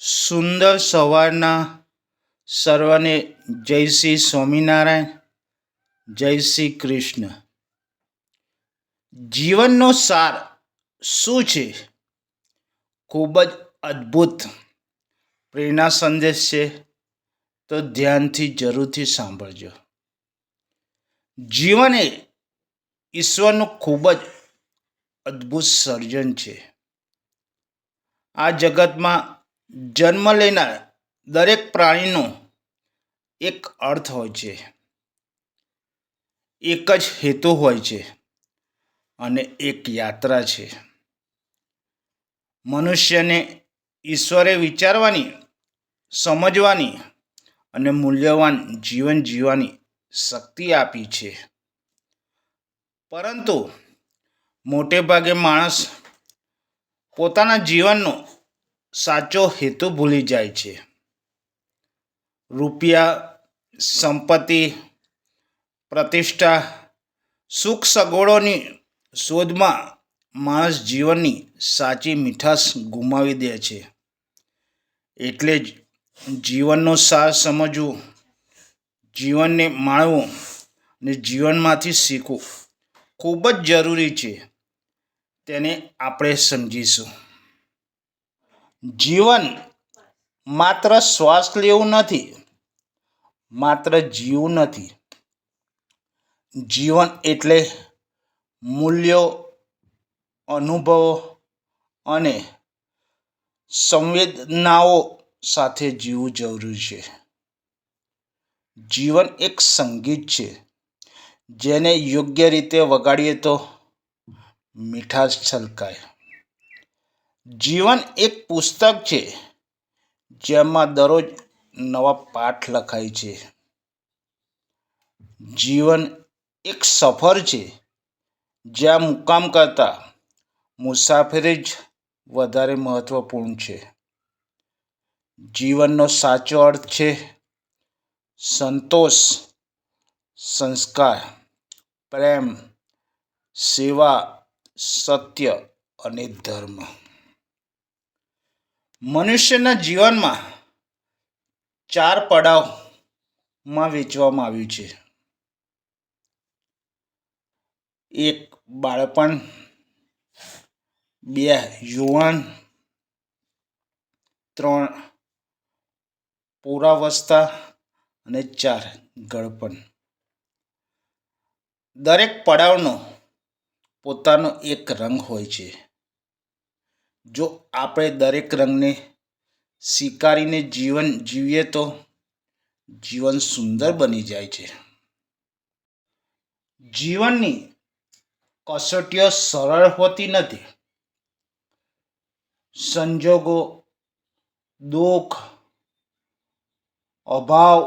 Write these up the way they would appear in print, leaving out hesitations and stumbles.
સુંદર સવારના સર્વને જય શ્રી સ્વામિનારાયણ, જય શ્રી કૃષ્ણ. જીવનનો સાર શું છે? ખૂબ જ અદ્ભુત પ્રેરણા સંદેશ છે, તો ધ્યાનથી જરૂરથી સાંભળજો. જીવન એ ઈશ્વરનું ખૂબ જ અદ્ભુત સર્જન છે. આ જગતમાં જન્મ લેનાર દરેક પ્રાણીનો એક અર્થ હોય છે, એક જ હેતુ હોય છે અને એક યાત્રા છે. મનુષ્યને ઈશ્વરે વિચારવાની, સમજવાની અને મૂલ્યવાન જીવન જીવવાની શક્તિ આપી છે. પરંતુ મોટે ભાગે માણસ પોતાના જીવનનો સાચો હેતુ ભૂલી જાય છે. રૂપિયા, સંપત્તિ, પ્રતિષ્ઠા, સુખ સગવડોની શોધમાં માણસ જીવનની સાચી મીઠાશ ગુમાવી દે છે. એટલે જ જીવનનો સાર સમજવું, જીવનને માણવું અને જીવનમાંથી શીખવું ખૂબ જ જરૂરી છે. તેને આપણે સમજીશું. જીવન માત્ર શ્વાસ લેવું નથી, માત્ર જીવવું નથી. જીવન એટલે મૂલ્યો, અનુભવો અને સંવેદનાઓ સાથે જીવવું જરૂરી છે. જીવન એક સંગીત છે, જેને યોગ્ય રીતે વગાડીએ તો મીઠાશ છલકાય. જીવન એક પુસ્તક છે, જેમાં દરરોજ નવા પાઠ લખાય છે. જીવન એક સફર છે, જ્યાં મુકામ કરતાં મુસાફરી જ વધારે મહત્વપૂર્ણ છે. જીવનનો સાચો અર્થ છે સંતોષ, સંસ્કાર, પ્રેમ, સેવા, સત્ય અને ધર્મ. મનુષ્યના જીવનમાં 4 પડાવમાં વહેંચવામાં આવ્યું છે. 1 બાળપણ, 2 યુવાન, 3 પૌરાવસ્થા અને 4 ગળપણ. દરેક પડાવનો પોતાનો એક રંગ હોય છે. જો આપણે દરેક રંગને સ્વીકારીને જીવન જીવીએ તો જીવન સુંદર બની જાય છે. જીવનની કસોટીઓ સરળ હોતી નથી. સંજોગો, દુઃખ, અભાવ,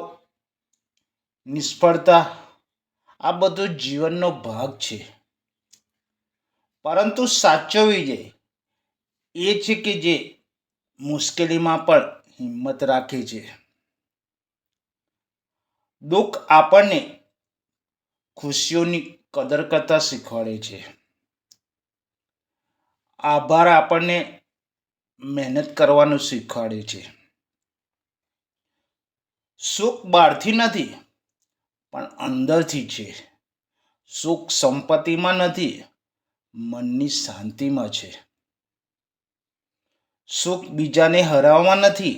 નિષ્ફળતા આ બધું જીવનનો ભાગ છે. પરંતુ સાચો વિજય એ છે કે જે મુશ્કેલીમાં પણ હિંમત રાખે છે. દુઃખ આપણને ખુશીઓની કદર કરતા શીખવાડે છે. આભાર આપણને મહેનત કરવાનું શીખવાડે છે. સુખ બહારથી નથી, પણ અંદરથી છે. સુખ સંપત્તિમાં નથી, મનની શાંતિમાં છે. સુખ બીજાને હરાવવામાં નથી,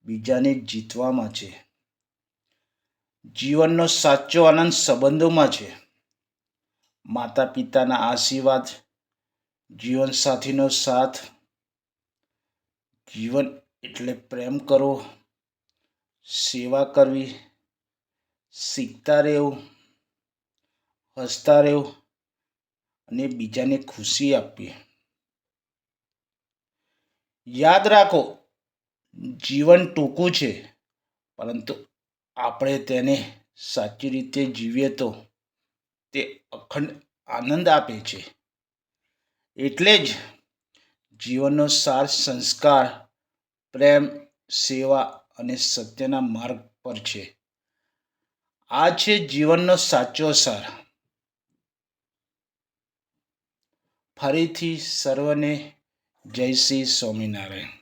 બીજાને જીતવામાં છે. જીવનનો સાચો આનંદ સંબંધોમાં છે. માતા પિતાના આશીર્વાદ, જીવનસાથીનો સાથ. જીવન એટલે પ્રેમ કરવો, સેવા કરવી, શીખતા રહેવું, હસતા રહેવું અને બીજાને ખુશી આપવી. યાદ રાખો, જીવન ટૂંકું છે, પરંતુ આપણે તેને સાચી રીતે જીવીએ તો તે અખંડ આનંદ આપે છે. એટલે જ જીવનનો સાર સંસ્કાર, પ્રેમ, સેવા અને સત્યના માર્ગ પર છે. આ છે જીવનનો સાચો સાર. ફરીથી સર્વને જય શ્રી સ્વામિનારાયણ.